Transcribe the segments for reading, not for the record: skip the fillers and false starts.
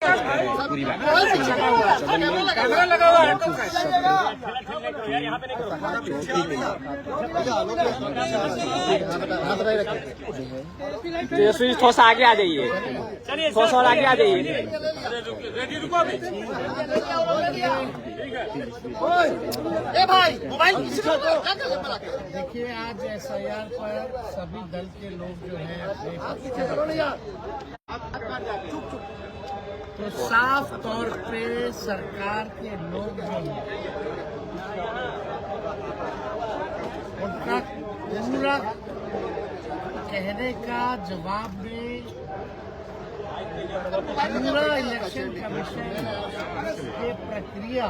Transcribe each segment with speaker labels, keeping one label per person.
Speaker 1: पूरी बात
Speaker 2: कैमरा लगा हुआ है
Speaker 3: तेजस्वी थोड़ा सा आगे आ जाइए, थोड़ा सा और आगे आ जाइए।
Speaker 2: रेडी रुको अभी।
Speaker 4: देखिए, आज SIR पर सभी दल के लोग जो हैं तो साफ तौर पे सरकार के लोग जो हैं उनका पूरा कहने का जवाब में पूरा इलेक्शन कमीशन के प्रक्रिया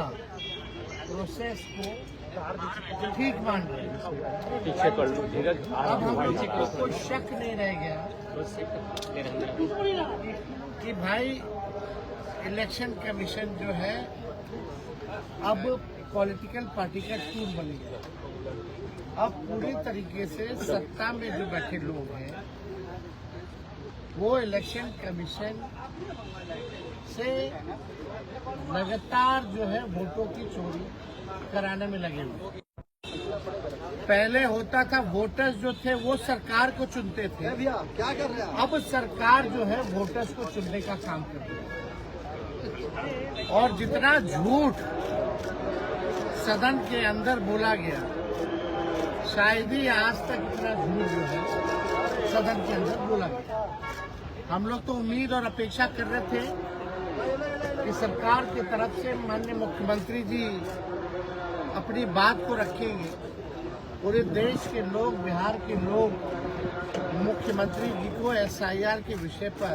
Speaker 4: प्रोसेस को ठीक मान रहे हैं। अब हम को शक नहीं रह गया कि भाई इलेक्शन कमीशन जो है अब पॉलिटिकल पार्टी का टूल बनेगा। अब पूरी तरीके से सत्ता में जो बैठे लोग हैं वो इलेक्शन कमीशन से लगातार जो है वोटों की चोरी कराने में लगे हुए। पहले होता था वोटर्स जो थे वो सरकार को चुनते थे, क्या कर रहे हैं? अब सरकार जो है वोटर्स को चुनने का काम कर रही है। और जितना झूठ सदन के अंदर बोला गया, शायद ही आज तक इतना झूठ जो है सदन के अंदर बोला गया। हम लोग तो उम्मीद और अपेक्षा कर रहे थे कि सरकार की तरफ से माननीय मुख्यमंत्री जी अपनी बात को रखेंगे। पूरे देश के लोग, बिहार के लोग मुख्यमंत्री जी को SIR के विषय पर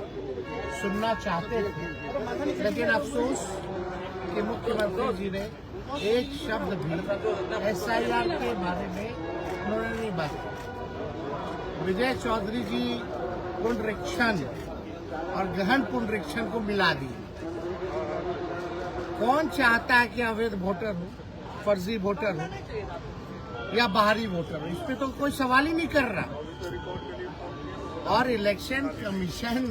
Speaker 4: सुनना चाहते थे, लेकिन अफसोस कि मुख्यमंत्री जी ने एक शब्द भी SIR के बारे में उन्होंने नहीं बात की। विजय चौधरी जी पुनरीक्षण और गहन पुनरीक्षण को मिला दी। कौन चाहता है कि अवैध वोटर हो, फर्जी वोटर हो या बाहरी वोटर हो? इस पे तो कोई सवाल ही नहीं कर रहा। और इलेक्शन कमीशन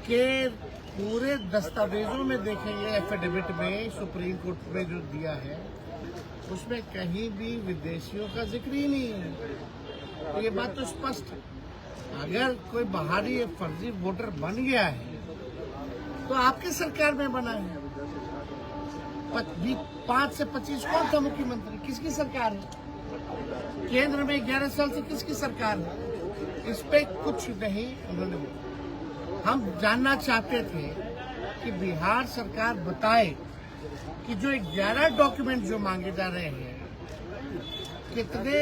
Speaker 4: के पूरे दस्तावेजों में देखेंगे, एफिडेविट में सुप्रीम कोर्ट में जो दिया है उसमें कहीं भी विदेशियों का जिक्र ही नहीं है। तो ये बात तो स्पष्ट है, अगर कोई बाहरी फर्जी वोटर बन गया है तो आपके सरकार में बना है। 5 से 25 कौन था मुख्यमंत्री? किसकी सरकार है? केंद्र में 11 साल से किसकी सरकार है? इस पे कुछ नहीं उन्होंने बोला। हम जानना चाहते थे कि बिहार सरकार बताए कि जो 11 डॉक्यूमेंट जो मांगे जा रहे हैं कितने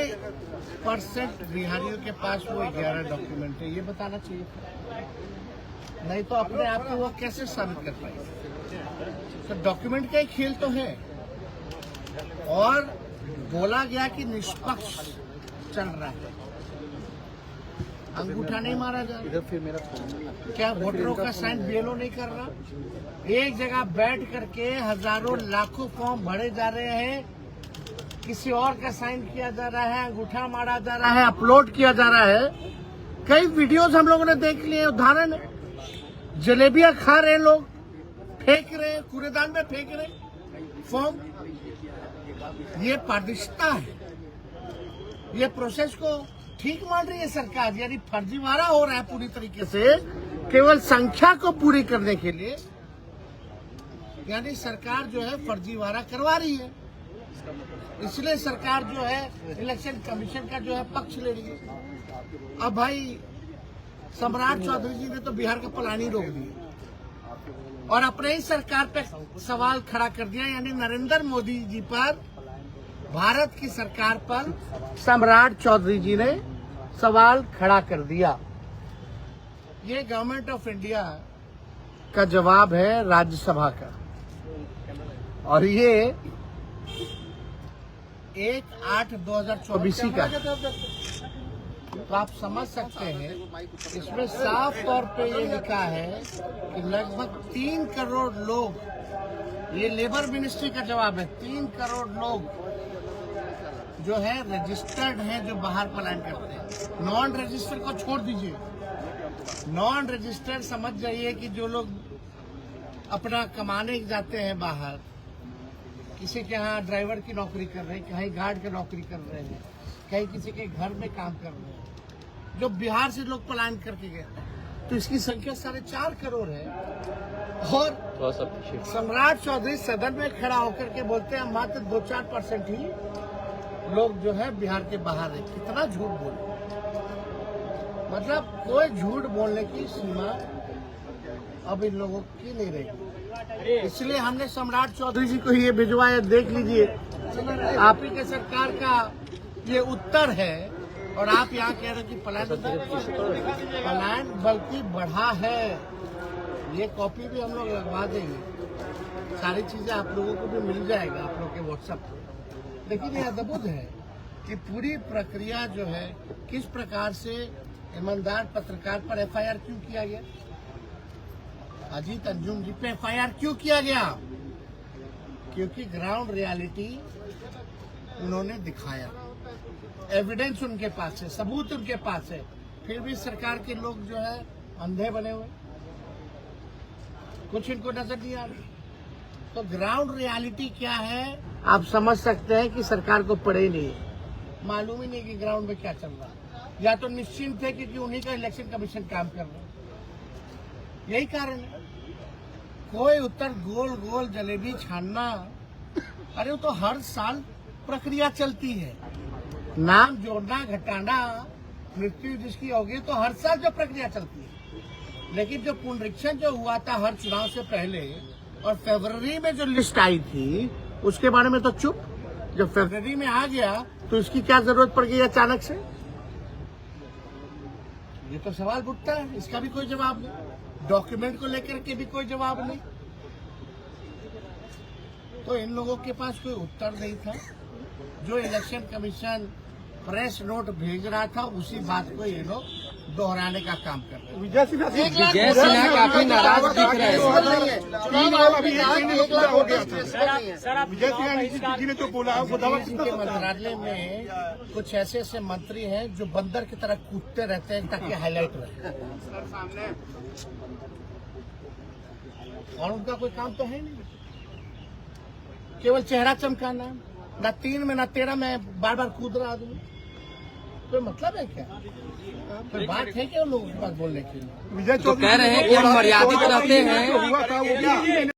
Speaker 4: % बिहारियों के पास वो 11 डॉक्यूमेंट है, ये बताना चाहिए। नहीं तो अपने आप को वो कैसे साबित कर पाएंगे? तो डॉक्यूमेंट का ही खेल तो है। और बोला गया कि निष्पक्ष चल रहा है, अंगूठा नहीं मारा जा रहा। क्या वोटरों का साइन BLO नहीं कर रहा? एक जगह बैठ करके हजारों लाखों फॉर्म भरे जा रहे हैं, किसी और का साइन किया जा रहा है, अंगूठा मारा जा रहा है, अपलोड किया जा रहा है। कई वीडियोस हम लोगों ने देख लिए। उदाहरण है, जलेबियां खा रहे लोग, फेंक रहे, कूड़ेदान में फेंक रहे फॉर्म। ये पारदर्शिता है। ये प्रोसेस को ठीक मान रही है सरकार, यानी फर्जीवाड़ा हो रहा है पूरी तरीके से केवल संख्या को पूरी करने के लिए। यानी सरकार जो है फर्जीवाड़ा करवा रही है, इसलिए सरकार जो है इलेक्शन कमीशन का जो है पक्ष ले रही है। अब भाई सम्राट चौधरी जी ने तो बिहार का प्लान ही रोक दिया और अपने ही सरकार पे सवाल खड़ा कर दिया, यानी नरेंद्र मोदी जी पर, भारत की सरकार पर सम्राट चौधरी जी ने सवाल खड़ा कर दिया। ये गवर्नमेंट ऑफ इंडिया का जवाब है राज्यसभा का, और ये 1/8/2024 का। तो आप समझ सकते हैं इसमें साफ तौर पे ये लिखा है कि लगभग 3 करोड़ लोग, ये लेबर मिनिस्ट्री का जवाब है, 3 करोड़ लोग जो है रजिस्टर्ड हैं जो बाहर पलायन करते हैं। नॉन रजिस्टर्ड को छोड़ दीजिए, नॉन रजिस्टर्ड समझ जाइए कि जो लोग अपना कमाने जाते हैं बाहर, किसी के यहाँ ड्राइवर की नौकरी कर रहे हैं, कहीं गार्ड की नौकरी कर रहे हैं, कहीं किसी के घर में काम कर रहे हैं, जो बिहार से लोग पलायन करके गए, तो इसकी संख्या 4.5 करोड़ है। और सम्राट चौधरी सदन में खड़ा होकर के बोलते हैं मात्र 2-4% ही लोग जो है बिहार के बाहर है। कितना झूठ बोले, मतलब कोई झूठ बोलने की सीमा अब इन लोगों की नहीं रही। इसलिए हमने सम्राट चौधरी जी को ये भिजवाया, देख लीजिए, आप ही के सरकार का ये उत्तर है। और आप यहाँ कह रहे हैं कि पलायन बल्कि बढ़ा है। ये कॉपी भी हम लोग लगवा देंगे, सारी चीजें आप लोगों को भी मिल जाएगा आप लोग के व्हाट्सएप पे। लेकिन ये अद्भुत है कि पूरी प्रक्रिया जो है, किस प्रकार से ईमानदार पत्रकार पर एफआईआर क्यों किया गया, अजीत अंजुम जी पे एफआईआर क्यों किया गया? क्योंकि ग्राउंड रियलिटी उन्होंने दिखाया, एविडेंस उनके पास है, सबूत उनके पास है, फिर भी सरकार के लोग जो है अंधे बने हुए, कुछ इनको नजर नहीं आ रहा। तो ग्राउंड रियलिटी क्या है आप समझ सकते हैं कि सरकार को पड़े नहीं, मालूम ही नहीं कि ग्राउंड में क्या चल रहा है। या तो निश्चिंत है क्योंकि उन्हीं का इलेक्शन कमीशन काम कर रहा है, यही कारण है। कोई उत्तर गोल गोल जलेबी छानना, अरे वो तो हर साल प्रक्रिया चलती है, नाम जोड़ना घटाना, मृत्यु जिसकी होगी तो हर साल जो प्रक्रिया चलती है। लेकिन जो पुनरीक्षण जो हुआ था हर चुनाव से पहले और फरवरी में जो लिस्ट आई थी उसके बारे में तो चुप, जब फरवरी में आ गया तो इसकी क्या जरूरत पड़ गई अचानक से? ये तो सवाल उठता है, इसका भी कोई जवाब नहीं, डॉक्यूमेंट को लेकर के भी कोई जवाब नहीं। तो इन लोगों के पास कोई उत्तर नहीं था। जो इलेक्शन कमीशन प्रेस नोट भेज रहा था उसी बात को ये लोग दोहराने का काम कर रहे हैं।
Speaker 3: विजय सिन्हा काफी नाराज दिख रहे हैं।
Speaker 4: के मंत्रालय में कुछ ऐसे ऐसे मंत्री हैं जो बंदर की तरह कूदते रहते हैं ताकि हाईलाइट रहे, और उनका कोई काम तो है नहीं, केवल चेहरा चमकाना। ना 3 में ना 13 में बार बार कूद रहा आदमी, कोई मतलब है क्या? कोई बात है क्या लोगों के पास बोलने के लिए?
Speaker 3: तो कह रहे हैं कि हम मर्यादित रहते हैं।